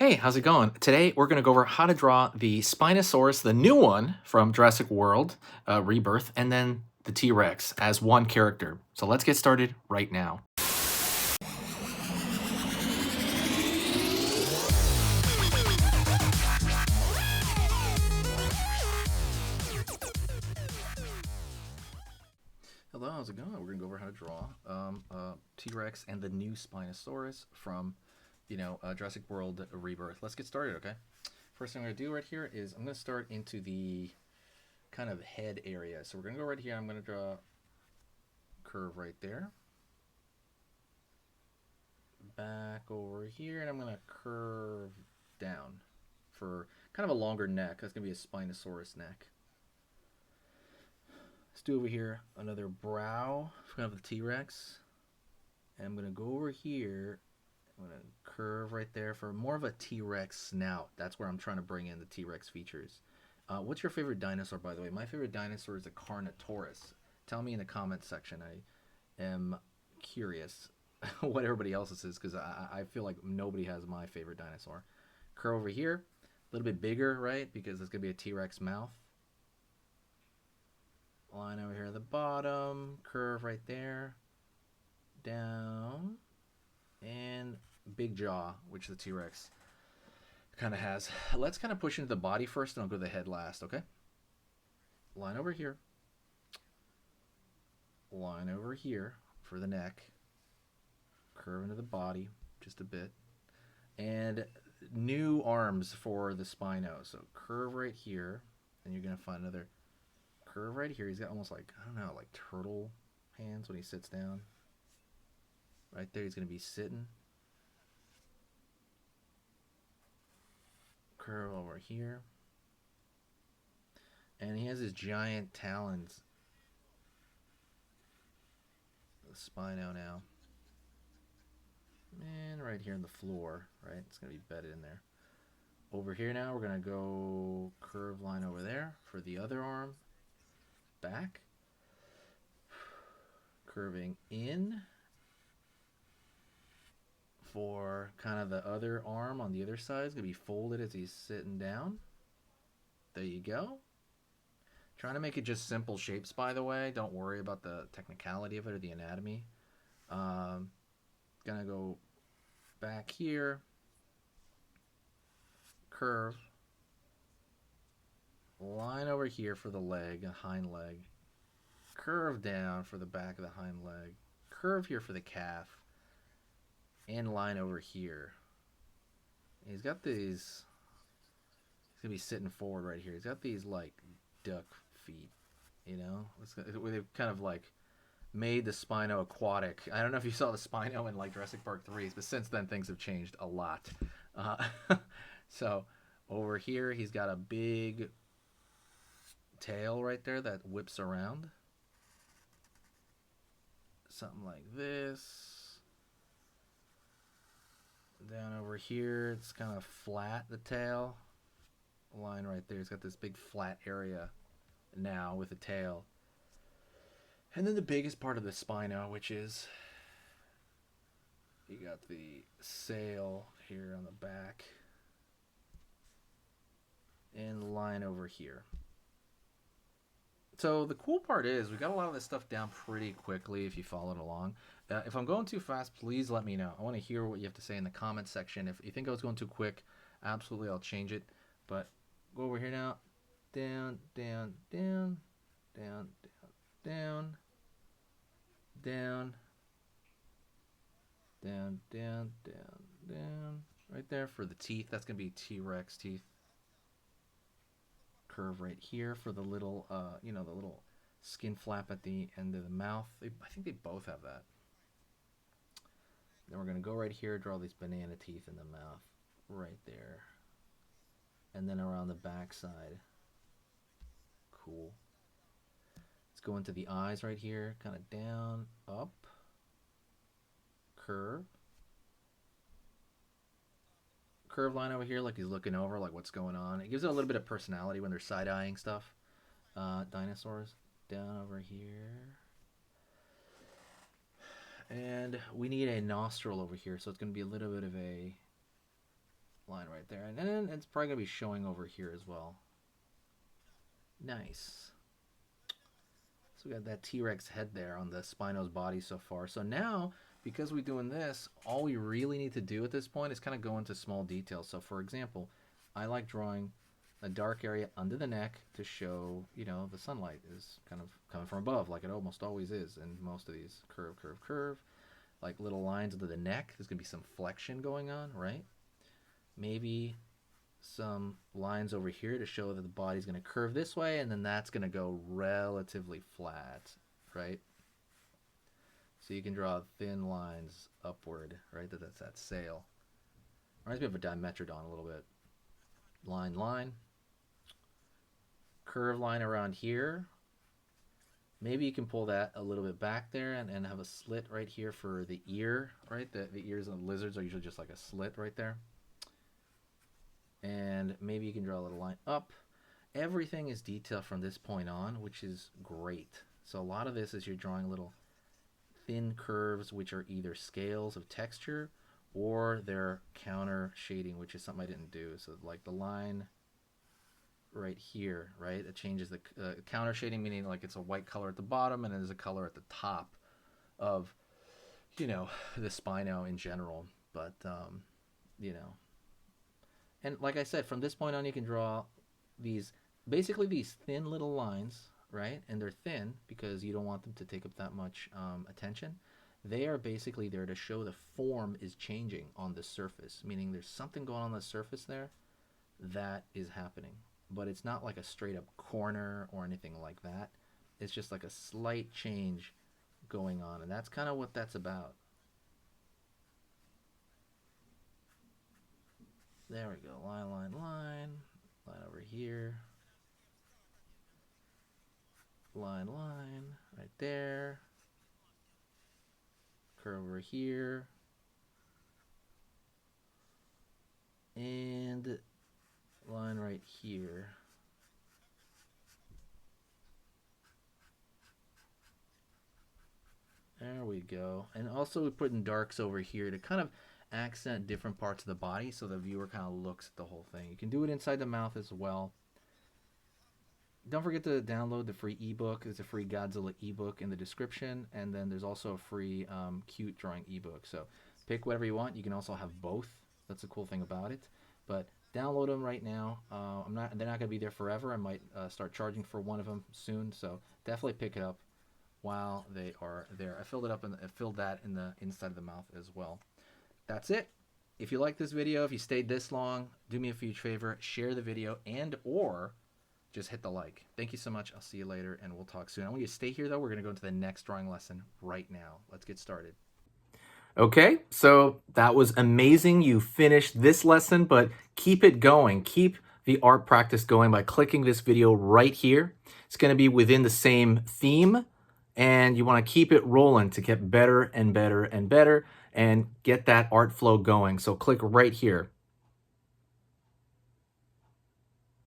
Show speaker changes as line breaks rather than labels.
Hey, how's it going? Today we're going to go over how to draw the Spinosaurus, the new one from Jurassic World Rebirth, and then the T-Rex as one character. So let's get started right now. Hello, how's it going? We're going to go over how to draw T-Rex and the new Spinosaurus from Jurassic World Rebirth. Let's get started, okay? First thing I'm going to do right here is I'm going to start into the kind of head area. So we're going to go right here. I'm going to draw a curve right there. Back over here, and I'm going to curve down for kind of a longer neck. That's going to be a Spinosaurus neck. Let's do over here another brow for kind of the T-Rex. And I'm going to go over here. I'm going to curve right there for more of a T-Rex snout. That's where I'm trying to bring in the T-Rex features. What's your favorite dinosaur, by the way? My favorite dinosaur is a Carnotaurus. Tell me in the comments section. I am curious what everybody else's is, because I feel like nobody has my favorite dinosaur. Curve over here. A little bit bigger, right? Because it's going to be a T-Rex mouth. Line over here at the bottom. Curve right there. Down. And big jaw, which the T-Rex kind of has. Let's kind of push into the body first, and I'll go to the head last, okay? Line over here. Line over here for the neck. Curve into the body just a bit. And new arms for the Spino. So curve right here, and you're going to find another curve right here. He's got almost like, I don't know, like turtle hands when he sits down. Right there, he's going to be sitting. Curve over here. And he has his giant talons. The Spino now. And right here in the floor, right? It's going to be bedded in there. Over here now, we're going to go curve line over there for the other arm. Back. Curving in. For kind of the other arm on the other side. It's going to be folded as he's sitting down. There you go. Trying to make it just simple shapes, by the way. Don't worry about the technicality of it or the anatomy. Gonna go back here. Curve. Line over here for the leg, the hind leg. Curve down for the back of the hind leg. Curve here for the calf. And line over here. He's got these. He's gonna be sitting forward right here. He's got these like duck feet, you know. They've kind of like made the Spino aquatic. I don't know if you saw the Spino in like Jurassic Park 3, but since then things have changed a lot. So over here he's got a big tail right there that whips around. Something like this. Down over here, it's kind of flat, the tail. Line right there, it's got this big flat area now with the tail. And then the biggest part of the Spino, which is you got the sail here on the back. And line over here. So the cool part is we got a lot of this stuff down pretty quickly if you followed along. If I'm going too fast, please let me know. I want to hear what you have to say in the comments section. If you think I was going too quick, absolutely I'll change it. But go over here now. Down, down, down, down, down, down, down, down, down, down, down. Right there for the teeth. That's going to be T-Rex teeth. Curve right here for the little, the little skin flap at the end of the mouth. I think they both have that. Then we're going to go right here, draw these banana teeth in the mouth. Right there. And then around the back side. Cool. Let's go into the eyes right here. Kind of down, up. Curve. Curve line over here like he's looking over, like what's going on. It gives it a little bit of personality when they're side-eyeing stuff. Dinosaurs. Down over here. And we need a nostril over here, so it's going to be a little bit of a line right there. And then it's probably going to be showing over here as well. Nice. So we got that T-Rex head there on the Spino's body so far. So now, because we're doing this, all we really need to do at this point is kind of go into small details. So for example, I like drawing a dark area under the neck to show, you know, the sunlight is kind of coming from above, like it almost always is in most of these. Curve, curve, curve. Like little lines under the neck. There's going to be some flexion going on, right? Maybe some lines over here to show that the body's going to curve this way, and then that's going to go relatively flat, right? So you can draw thin lines upward, right? That's that sail. Reminds me of a dimetrodon a little bit. Line, line. Curve line around here. Maybe you can pull that a little bit back there and have a slit right here for the ear, right? The ears of lizards are usually just like a slit right there. And maybe you can draw a little line up. Everything is detailed from this point on, which is great. So a lot of this is you're drawing little thin curves, which are either scales of texture or they're counter shading, which is something I didn't do. So like the line right here, right? It changes the counter shading, meaning like it's a white color at the bottom and there's a color at the top of, you know, the Spino in general. But, you know, and like I said, from this point on, you can draw these, basically these thin little lines, right? And they're thin because you don't want them to take up that much attention. They are basically there to show the form is changing on the surface, meaning there's something going on the surface there that is happening. But it's not like a straight up corner or anything like that. It's just like a slight change going on, and that's kind of what that's about. There we go. Line, line, line. Line over here. Line, line. Right there. Curve over here. And line right here. There we go. And also we put in darks over here to kind of accent different parts of the body so the viewer kind of looks at the whole thing. You can do it inside the mouth as well. Don't forget to download the free ebook. There's a free Godzilla ebook in the description, and then there's also a free cute drawing ebook. So pick whatever you want. You can also have both. That's the cool thing about it. But download them right now. They're not going to be there forever. I might start charging for one of them soon. So definitely pick it up while they are there. I filled it up and I filled that in the inside of the mouth as well. That's it. If you like this video, if you stayed this long, do me a huge favor, share the video and or just hit the like. Thank you so much. I'll see you later and we'll talk soon. I want you to stay here though. We're going to go into the next drawing lesson right now. Let's get started. Okay, so that was amazing. You finished this lesson, but keep it going. Keep the art practice going by clicking this video right here. It's going to be within the same theme, and you want to keep it rolling to get better and better and better and get that art flow going. So click right here.